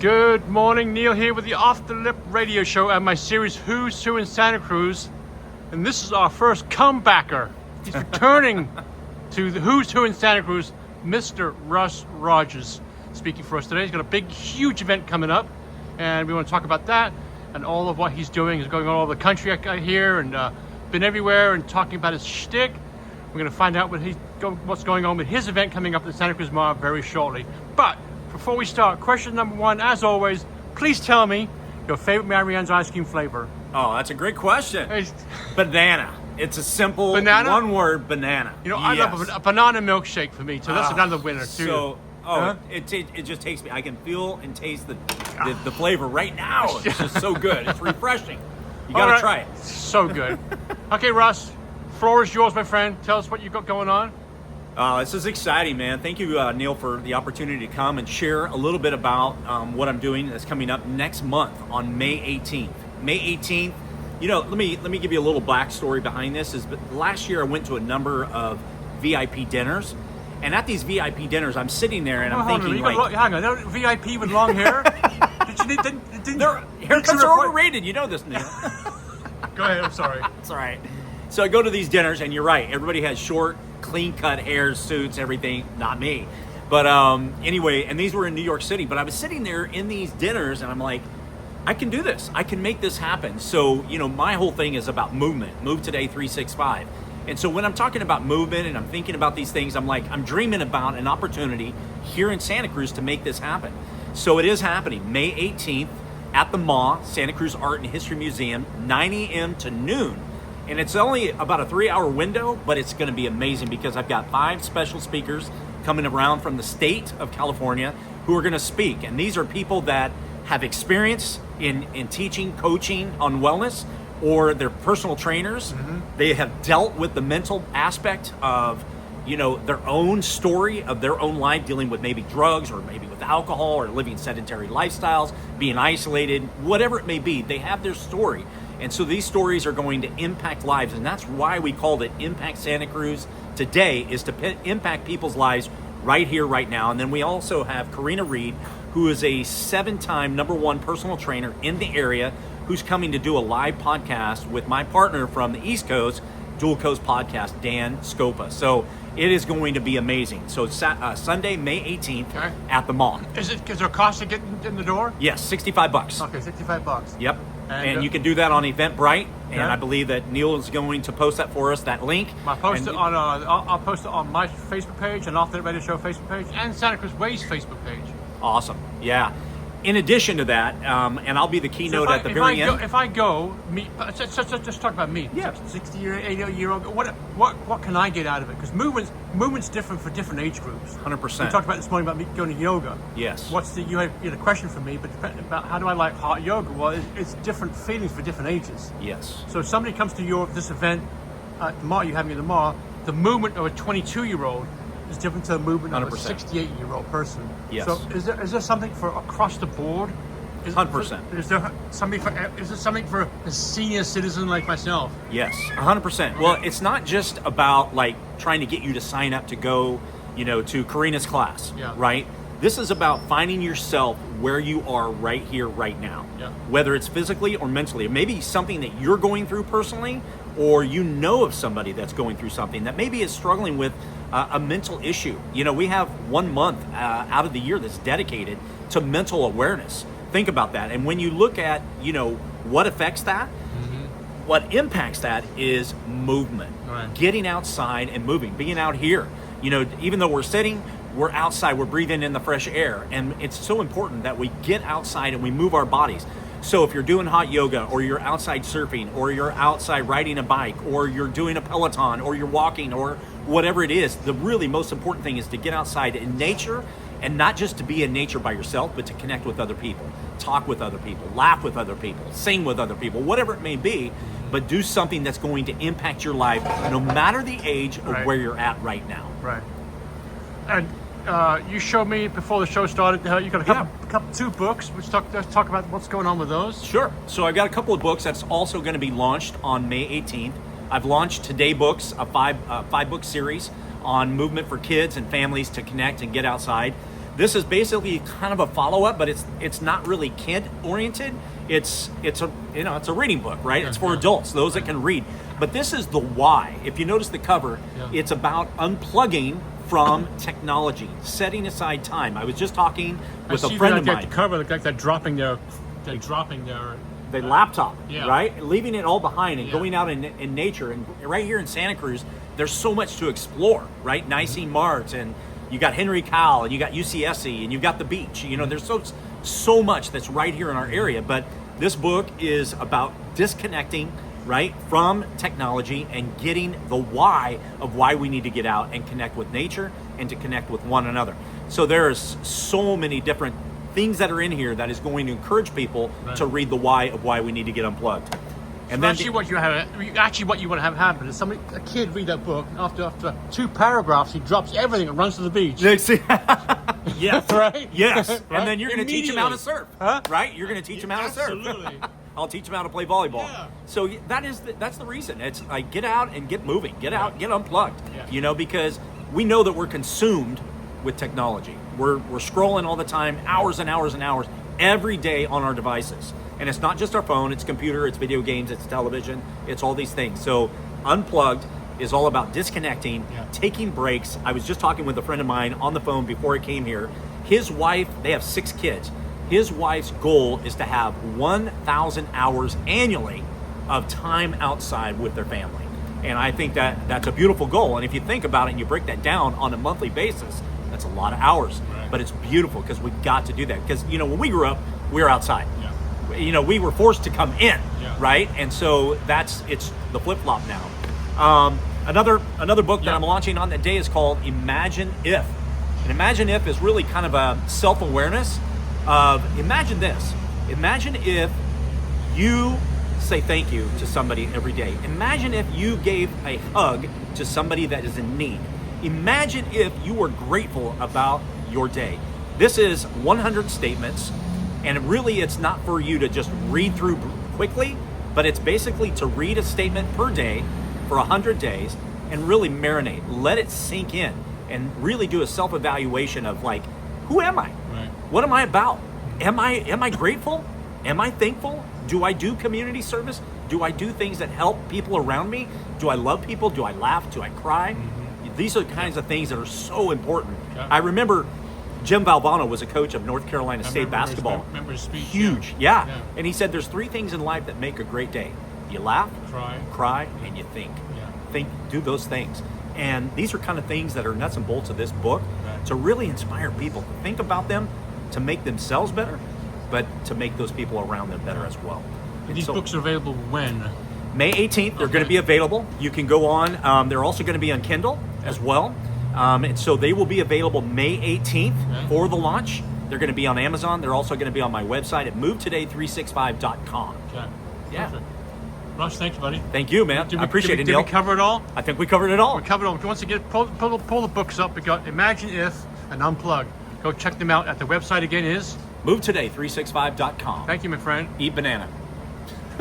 Good morning, Neil here with the Off the Lip radio show and my series Who's Who in Santa Cruz. And this is our first comebacker. He's returning to the Who's Who in Santa Cruz, Mr. Russ Rogers, speaking for us today. He's got a big, huge event coming up, and we want to talk about that and all of what he's doing. He's going all over the country I hear, and been everywhere and talking about his shtick. We're going to find out what's going on with his event coming up at the Santa Cruz Mall very shortly. But before we start, question number one, as always, please tell me your favorite Marianne's ice cream flavor. Oh, that's a great question. Banana. It's a simple one-word banana. You know, I love a banana milkshake for me too. That's another winner too. It just takes me. I can feel and taste the flavor right now. It's just so good. It's refreshing. You gotta try it. So good. Okay, Russ, floor is yours, my friend. Tell us what you got going on. This is exciting, man. Thank you, Neil, for the opportunity to come and share a little bit about what I'm doing that's coming up next month on May 18th. May 18th. You know, let me give you a little backstory behind this. Last year I went to a number of VIP dinners, and at these VIP dinners, I'm sitting there and I'm thinking, hang on, VIP with long hair. Haircuts are overrated. You know this, Neil. Go ahead. I'm sorry. It's all right. So I go to these dinners, and you're right. Everybody has short, clean-cut hair, suits, everything. Not me. But anyway, and these were in New York City. But I was sitting there in these dinners, and I'm like, I can do this. I can make this happen. So, you know, my whole thing is about movement. Move Today 365. And so when I'm talking about movement and I'm thinking about these things, I'm like, I'm dreaming about an opportunity here in Santa Cruz to make this happen. So it is happening May 18th at the MA, Santa Cruz Art and History Museum, 9 a.m. to noon. And it's only about a 3-hour window, but it's going to be amazing because I've got 5 special speakers coming around from the state of California who are going to speak. And these are people that have experience in teaching, coaching on wellness, or they're personal trainers. Mm-hmm. They have dealt with the mental aspect of, you know, their own story of their own life, dealing with maybe drugs or maybe with alcohol or living sedentary lifestyles, being isolated, whatever it may be. They have their story. And so these stories are going to impact lives, and that's why we called it Impact Santa Cruz today, is to impact people's lives right here, right now. And then we also have Karina Reed, who is a 7-time #1 personal trainer in the area, who's coming to do a live podcast with my partner from the East Coast, Dual Coast Podcast, Dan Scopa. So it is going to be amazing. So it's Sunday, May 18th at the mall. Is there a cost to get in the door? Yes, $65. Okay, $65. Yep. And you can do that on Eventbrite, and I believe that Neil is going to post that for us, that link. I'll post it on my Facebook page, and Off the Radio Show Facebook page, and Santa Cruz Way's Facebook page. Awesome. Yeah. In addition to that, and I'll be the keynote at the very end. If I go, just talk about me. Yeah. 60-year, 80-year-old. What can I get out of it? Because movement's different for different age groups. 100%. We talked about this morning about me going to yoga. Yes. You had a question for me, but about how do I like hot yoga? Well, it's different feelings for different ages. Yes. So if somebody comes to this event at the mall, you have me at the mall, the movement of a 22-year-old is different to the movement 100%. of a 68-year-old person. Yes. So is there something for across the board? 100%. Is there something for a senior citizen like myself? Yes, 100%. Well, it's not just about like trying to get you to sign up to go, you know, to Karina's class, right? This is about finding yourself where you are right here, right now. Yeah. Whether it's physically or mentally. It may be something that you're going through personally, or you know of somebody that's going through something that maybe is struggling with a mental issue. You know, we have 1 month out of the year that's dedicated to mental awareness. Think about that. And when you look at, you know, what affects that, what impacts that is movement. Right. Getting outside and moving, being out here. You know, even though we're sitting, we're outside, we're breathing in the fresh air. And it's so important that we get outside and we move our bodies. So if you're doing hot yoga, or you're outside surfing, or you're outside riding a bike, or you're doing a Peloton, or you're walking, or whatever it is, the really most important thing is to get outside in nature, and not just to be in nature by yourself, but to connect with other people, talk with other people, laugh with other people, sing with other people, whatever it may be, but do something that's going to impact your life no matter the age of where you're at right now. Right. And you showed me before the show started, you got a 2 books. Let's talk about what's going on with those. Sure. So I've got a couple of books that's also going to be launched on May 18th. I've launched Today Books, a 5-book series on movement for kids and families to connect and get outside. This is basically kind of a follow-up, but it's not really kid-oriented. It's a reading book, right? It's for adults, those that can read. But this is the why. If you notice the cover, it's about unplugging from technology, setting aside time. I was just talking with a friend of mine. The cover like they're dropping their the laptop, Yeah. right? Leaving it all behind and going out in nature. And right here in Santa Cruz, there's so much to explore, right? Nicene Mart, and you got Henry Cowell, and you got UCSC, and you got the beach. You know, there's so much that's right here in our area. But this book is about disconnecting, right, from technology and getting the why of why we need to get out and connect with nature and to connect with one another. So there's so many different things that are in here that is going to encourage people to read the why of why we need to get unplugged. And then what you want to have happen is a kid read that book, and after 2 paragraphs, he drops everything and runs to the beach. yes, right? Yes. Right? And then you're going to teach him how to surf, right? You're going to teach him how to surf. Absolutely. I'll teach him how to play volleyball. Yeah. So that's the reason. It's like get out and get moving, get out, get unplugged. Yeah. You know, because we know that we're consumed with technology. We're scrolling all the time, hours and hours and hours every day on our devices. And it's not just our phone, it's computer, it's video games, it's television, it's all these things. So unplugged is all about disconnecting, taking breaks. I was just talking with a friend of mine on the phone before I came here. His wife, they have 6 kids. His wife's goal is to have 1,000 hours annually of time outside with their family. And I think that's a beautiful goal. And if you think about it and you break that down on a monthly basis, that's a lot of hours. Right. But it's beautiful because we got to do that. Because, you know, when we grew up, we were outside. You know, we were forced to come in, right? And so it's the flip-flop now. Another book that I'm launching on that day is called Imagine If. And Imagine If is really kind of a self-awareness of, imagine this. Imagine if you say thank you to somebody every day. Imagine if you gave a hug to somebody that is in need. Imagine if you were grateful about your day. This is 100 statements. And really, it's not for you to just read through quickly, but it's basically to read a statement per day for 100 days and really marinate, let it sink in, and really do a self-evaluation of like, who am I? Right. What am I about? Am I grateful? Am I thankful? Do I do community service? Do I do things that help people around me? Do I love people? Do I laugh? Do I cry? Mm-hmm. These are the kinds of things that are so important. Yeah. I remember Jim Valvano was a coach of North Carolina State basketball. Remember his speech? Huge, yeah. And he said there's 3 things in life that make a great day. You laugh, cry, and you think. Do those things. And these are kind of things that are nuts and bolts of this book to really inspire people to think about them, to make themselves better, but to make those people around them better as well. And these books are available when? May 18th, they're going to be available. You can go on. They're also going to be on Kindle as well. And so they will be available May 18th for the launch. They're going to be on Amazon. They're also going to be on my website at movetoday365.com. Okay. Yeah. Perfect. Russ, thank you, buddy. Thank you, man. I appreciate it, Neil. Did we cover it all? I think we covered it all. We covered it all. Once again, pull the books up. We got Imagine If and Unplug. Go check them out at the website again is movetoday365.com. Thank you, my friend. Eat banana.